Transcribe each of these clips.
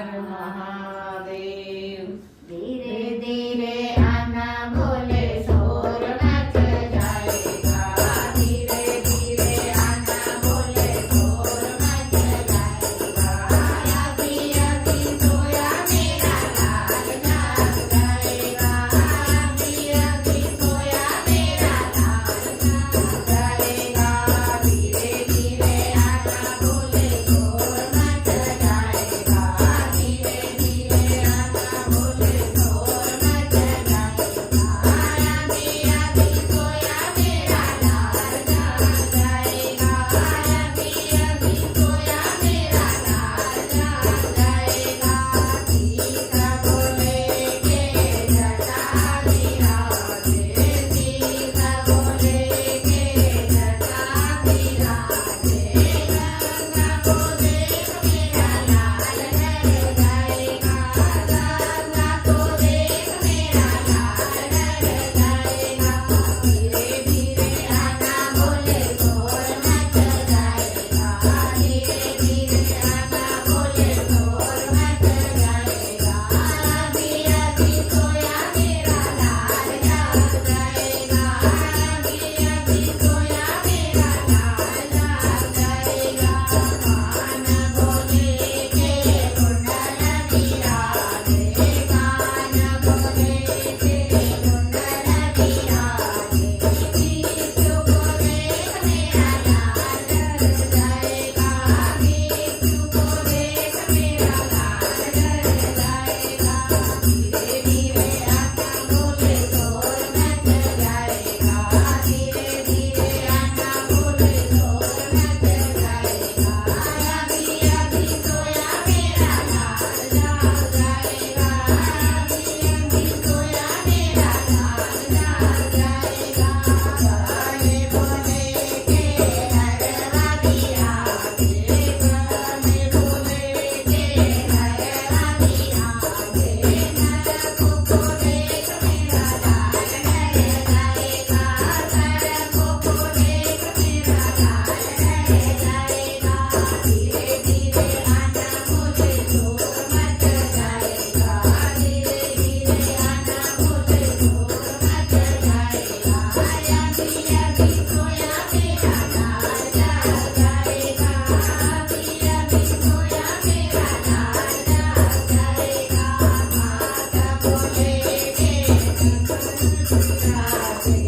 હર મહાદેવ. ધીરે ધીરે આના બોલે સોર મચ જાએગા. ધીરે ધીરે આના બોલે સોર મચ જાएगा. अभी अभी सोया मेरा लाल जाग जाएगा. अभी अभी सोया मेरा लाल जाग जाएगा. धीरे धीरे आना बोले सोर मच जाएगा. धीरे धीरे आना बोले सोर मच जाएगा. अभी अभी सोया मेरा लाल जाग जाएगा. अभी अभी सोया मेरा लाल जाग जाएगा. सीता बोले के जटा विराजे. सीता बोले के जटा विराजे. गंगा को देख मेरा लाल डर जाएगा. गंगा को देख मेरा लाल डर जाएगा. धीरे धीरे आना बोले सोर मच जाएगा. धीरे धीरे आना बोले सोर मच जाएगा. अभी अभी सोया मेरा लाल जाग जाएगा. अभी अभी सोया मेरा लाल जाग जाएगा. कान बोले के कुंडल विराजे. कान बोले के कुंडल विराजे. विष्णु को देख मेरा लाल डर जाएगा. विष्णु को देख मेरा लाल डर जाएगा. धीरे धीरे आना बोले सोर मच जाएगा. धीरे धीरे आना बोले सोर मच जाएगा. अभी अभी सोया मेरा लाल जाग जाएगा. अभी अभी सोया मेरा लाल जाग जाएगा. गाने बोले के नरवा विराजे. गाने बोले के नरवा विराजे. नरकों को देख मेरा लाल डर जाएगा. नरकों को देख मेरा लाल डर जाएगा. धीरे धीरे आना बोले सोर मच जाएगा. धीरे धीरे आना बोले सोर मच जाएगा. अभी अभी सोया मेरा लाल जाग जाएगा. अभी अभी सोया मेरा लाल जाग जाएगा. माता बोले के राजे.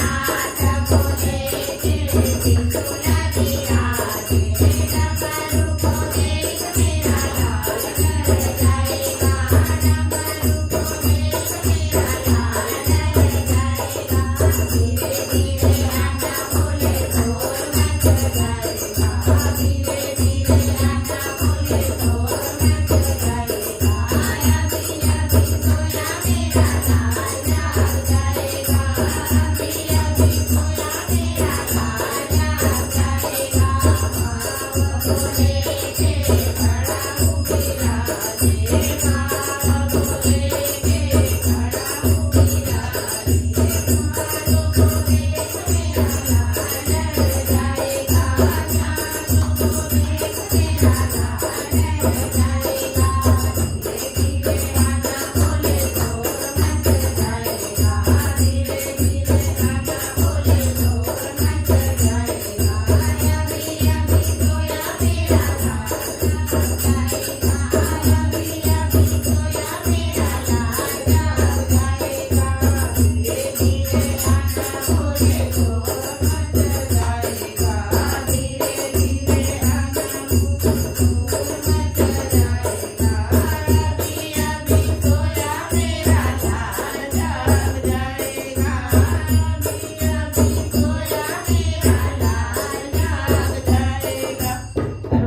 हाथ बोले के त्रिशूल विराजे. डमरू को देख मेरा लाल डर जाएगा. डमरू को देख मेरा लाल डर जाएगा. धीरे धीरे आना बोले सोर मच जाएगा. धीरे धीरे आना बोले सोर मच जाएगा.